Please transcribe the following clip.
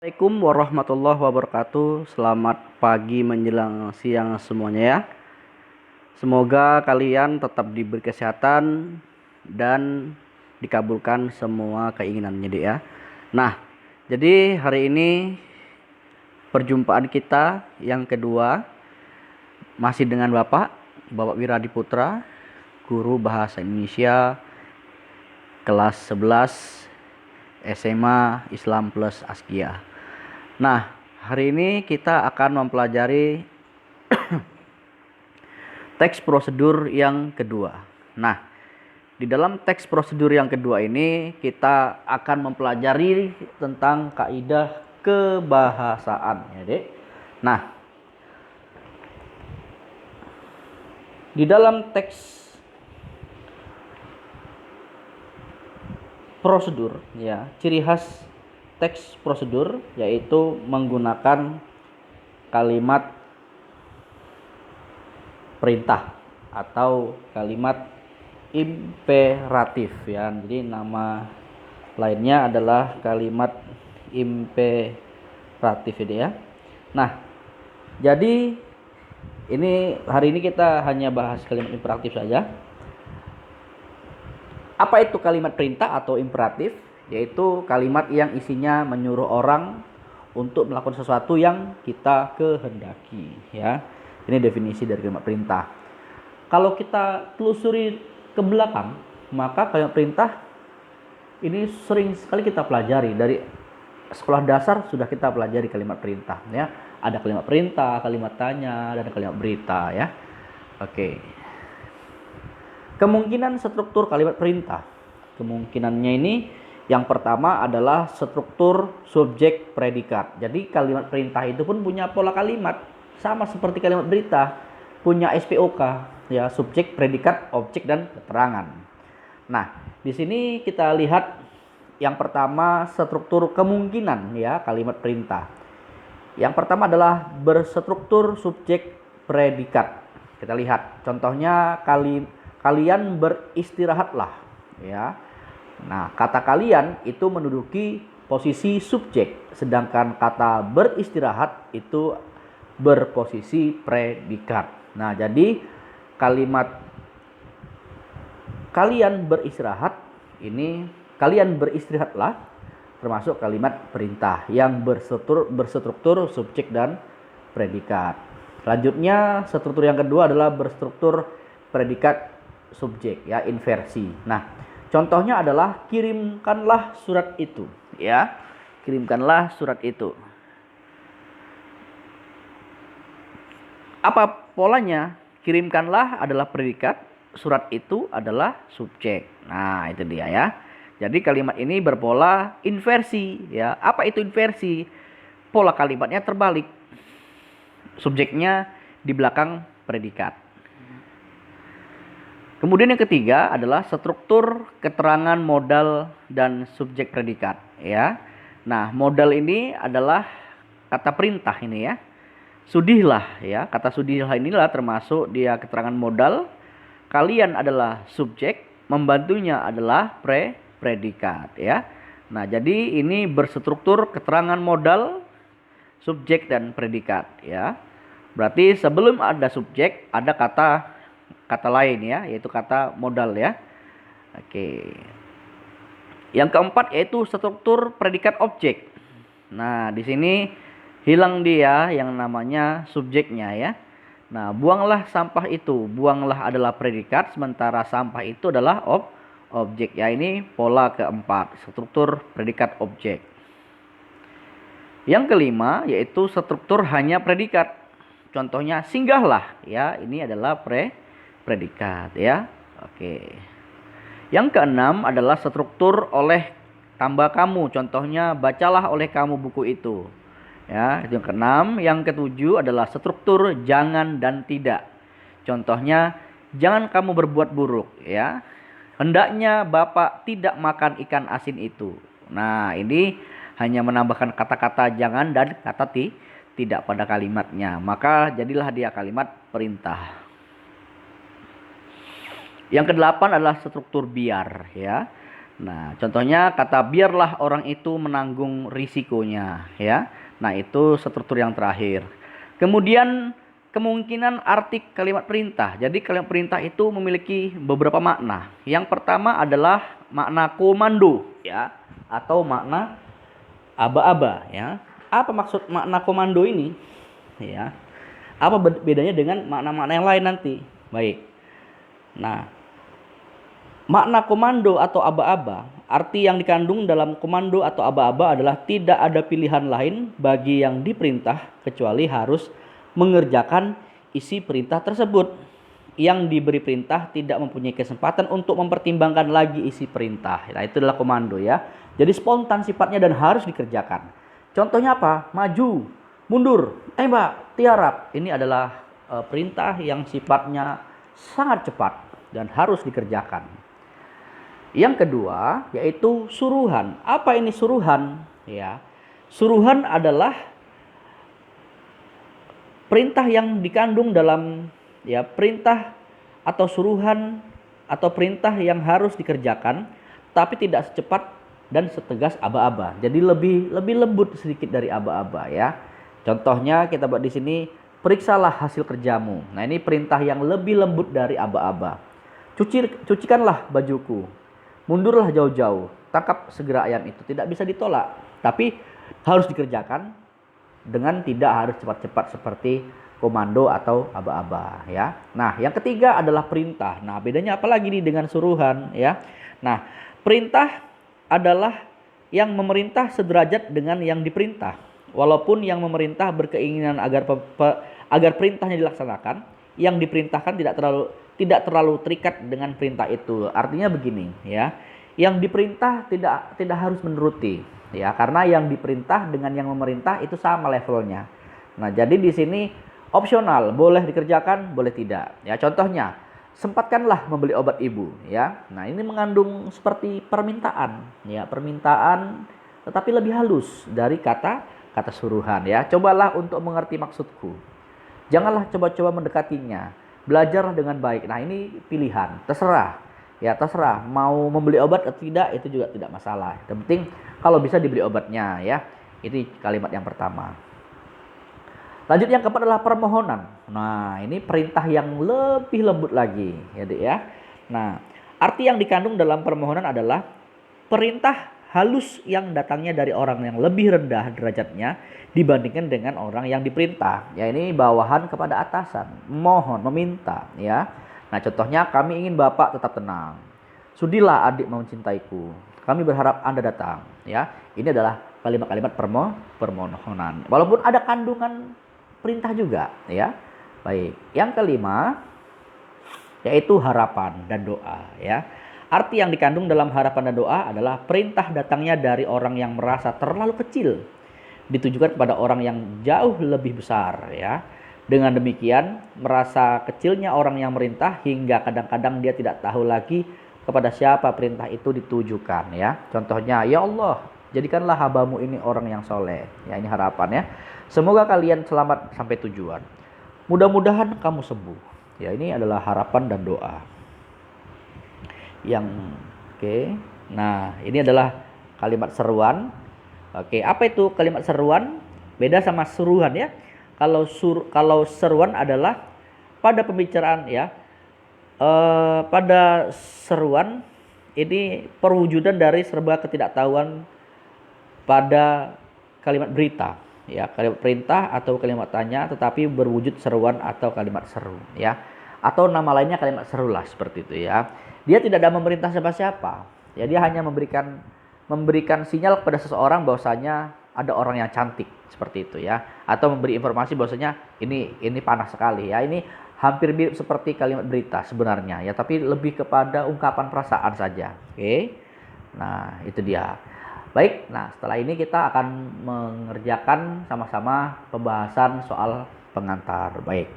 Assalamualaikum warahmatullahi wabarakatuh. Selamat pagi menjelang siang semuanya ya. Semoga kalian tetap diberi kesehatan dan dikabulkan semua keinginannya deh ya. Nah, jadi hari ini perjumpaan kita yang kedua masih dengan Bapak Wiradi Putra, guru bahasa Indonesia kelas 11 SMA Islam plus Askia. Nah, hari ini kita akan mempelajari teks prosedur yang kedua. Nah, di dalam teks prosedur yang kedua ini kita akan mempelajari tentang kaidah kebahasaan ya, Dek. Nah, di dalam teks prosedur ya, ciri khas teks prosedur yaitu menggunakan kalimat perintah atau kalimat imperatif ya. Jadi nama lainnya adalah kalimat imperatif ini ya. Nah, jadi hari ini kita hanya bahas kalimat imperatif saja. Apa itu kalimat perintah atau imperatif? Yaitu kalimat yang isinya menyuruh orang untuk melakukan sesuatu yang kita kehendaki ya. Ini definisi dari kalimat perintah. Kalau kita telusuri ke belakang, maka kalimat perintah ini sering sekali kita pelajari. Dari sekolah dasar sudah kita pelajari kalimat perintah ya. Ada kalimat perintah, kalimat tanya, dan kalimat berita ya. Oke. Kemungkinan struktur kalimat perintah. Kemungkinannya ini yang pertama adalah struktur subjek predikat. Jadi kalimat perintah itu pun punya pola kalimat sama seperti kalimat berita, punya SPOK ya, subjek, predikat, objek dan keterangan. Nah, di sini kita lihat yang pertama struktur kemungkinan ya kalimat perintah. Yang pertama adalah berstruktur subjek predikat. Kita lihat contohnya kalian beristirahatlah ya. Nah, kata kalian itu menduduki posisi subjek, sedangkan kata beristirahat itu berposisi predikat. Nah, jadi kalimat kalian beristirahat ini, kalian beristirahatlah, termasuk kalimat perintah yang berstruktur subjek dan predikat. Selanjutnya, struktur yang kedua adalah berstruktur predikat subjek ya, inversi. Nah, contohnya adalah kirimkanlah surat itu ya. Kirimkanlah surat itu. Apa polanya? Kirimkanlah adalah predikat, surat itu adalah subjek. Nah, itu dia ya. Jadi kalimat ini berpola inversi ya. Apa itu inversi? Pola kalimatnya terbalik. Subjeknya di belakang predikat. Kemudian yang ketiga adalah struktur keterangan modal dan subjek predikat ya. Nah, modal ini adalah kata perintah ini ya. Sudihlah ya. Kata sudihlah inilah termasuk dia keterangan modal. Kalian adalah subjek, membantunya adalah predikat ya. Nah, jadi ini berstruktur keterangan modal, subjek dan predikat ya. Berarti sebelum ada subjek ada kata lain ya, yaitu kata modal ya. Oke. Yang keempat yaitu struktur predikat objek. Nah, di sini hilang dia yang namanya subjeknya ya. Nah, buanglah sampah itu. Buanglah adalah predikat, sementara sampah itu adalah objek ya. Ini pola keempat, struktur predikat objek. Yang kelima yaitu struktur hanya predikat. Contohnya singgahlah ya. Ini adalah predikat ya. Oke. Yang keenam adalah struktur oleh tambah kamu. Contohnya bacalah oleh kamu buku itu. Ya, itu yang keenam. Yang ketujuh adalah struktur jangan dan tidak. Contohnya jangan kamu berbuat buruk ya. Hendaknya Bapak tidak makan ikan asin itu. Nah, ini hanya menambahkan kata-kata jangan dan kata tidak pada kalimatnya. Maka jadilah dia kalimat perintah. Yang kedelapan adalah struktur biar ya. Nah, contohnya kata biarlah orang itu menanggung risikonya, ya. Nah, itu struktur yang terakhir. Kemudian kemungkinan arti kalimat perintah. Jadi kalimat perintah itu memiliki beberapa makna. Yang pertama adalah makna komando, ya, atau makna aba-aba, ya. Apa maksud makna komando ini? Ya. Apa bedanya dengan makna-makna yang lain nanti? Baik. Nah, makna komando atau aba-aba, arti yang dikandung dalam komando atau aba-aba adalah tidak ada pilihan lain bagi yang diperintah kecuali harus mengerjakan isi perintah tersebut. Yang diberi perintah tidak mempunyai kesempatan untuk mempertimbangkan lagi isi perintah. Nah, itu adalah komando, ya. Jadi spontan sifatnya dan harus dikerjakan. Contohnya apa? Maju, mundur, tembak, tiarap. Ini adalah perintah yang sifatnya sangat cepat dan harus dikerjakan. Yang kedua yaitu suruhan. Apa ini suruhan? Ya, suruhan adalah perintah yang dikandung dalam, ya, perintah atau suruhan atau perintah yang harus dikerjakan, tapi tidak secepat dan setegas aba-aba. Jadi lebih lembut sedikit dari aba-aba, ya. Contohnya kita buat di sini, periksalah hasil kerjamu. Nah, ini perintah yang lebih lembut dari aba-aba. Cucikanlah bajuku. Mundurlah jauh-jauh, tangkap segera ayam itu. Tidak bisa ditolak, tapi harus dikerjakan dengan tidak harus cepat-cepat seperti komando atau aba-aba, ya. Nah, yang ketiga adalah perintah. Nah, bedanya apa lagi nih dengan suruhan, ya? Nah, perintah adalah yang memerintah sederajat dengan yang diperintah. Walaupun yang memerintah berkeinginan agar perintahnya dilaksanakan, yang diperintahkan tidak terlalu terikat dengan perintah itu. Artinya begini, ya. Yang diperintah tidak harus menuruti, ya, karena yang diperintah dengan yang memerintah itu sama levelnya. Nah, jadi di sini opsional, boleh dikerjakan, boleh tidak. Ya, contohnya, sempatkanlah membeli obat ibu, ya. Nah, ini mengandung seperti permintaan, ya, permintaan tetapi lebih halus dari kata suruhan, ya. Cobalah untuk mengerti maksudku. Janganlah coba-coba mendekatinya. Belajarlah dengan baik. Nah, ini pilihan, terserah. Ya, terserah mau membeli obat atau tidak, itu juga tidak masalah. Yang penting kalau bisa dibeli obatnya, ya. Ini kalimat yang pertama. Lanjut, yang keempat adalah permohonan. Nah, ini perintah yang lebih lembut lagi, ya, Dik, ya. Nah, arti yang dikandung dalam permohonan adalah perintah halus yang datangnya dari orang yang lebih rendah derajatnya dibandingkan dengan orang yang diperintah. Ya, ini bawahan kepada atasan, mohon, meminta, ya. Nah, contohnya, kami ingin Bapak tetap tenang. Sudilah adik mencintaiku. Kami berharap Anda datang, ya. Ini adalah kalimat-kalimat permohonan. Walaupun ada kandungan perintah juga, ya. Baik. Yang kelima yaitu harapan dan doa, ya. Arti yang dikandung dalam harapan dan doa adalah perintah datangnya dari orang yang merasa terlalu kecil, ditujukan kepada orang yang jauh lebih besar, ya. Dengan demikian, merasa kecilnya orang yang merintah hingga kadang-kadang dia tidak tahu lagi kepada siapa perintah itu ditujukan, ya. Contohnya, ya Allah, jadikanlah habamu ini orang yang soleh. Ya, ini harapan, ya. Semoga kalian selamat sampai tujuan. Mudah-mudahan kamu sembuh. Ya, ini adalah harapan dan doa. Nah, ini adalah kalimat seruan. Apa itu kalimat seruan? Beda sama suruhan, ya. Kalau seruan adalah pada pembicaraan, ya. Pada seruan ini perwujudan dari serba ketidaktahuan pada kalimat berita, ya, kalimat perintah atau kalimat tanya tetapi berwujud seruan atau kalimat seru, ya. Atau nama lainnya kalimat seru lah, seperti itu, ya. Dia tidak ada memerintah siapa-siapa. Ya, dia hanya memberikan sinyal kepada seseorang bahwasanya ada orang yang cantik, seperti itu, ya. Atau memberi informasi bahwasanya ini panas sekali, ya. Ini hampir mirip seperti kalimat berita sebenarnya, ya, tapi lebih kepada ungkapan perasaan saja. Nah, itu dia. Baik, nah setelah ini kita akan mengerjakan sama-sama pembahasan soal pengantar. Baik.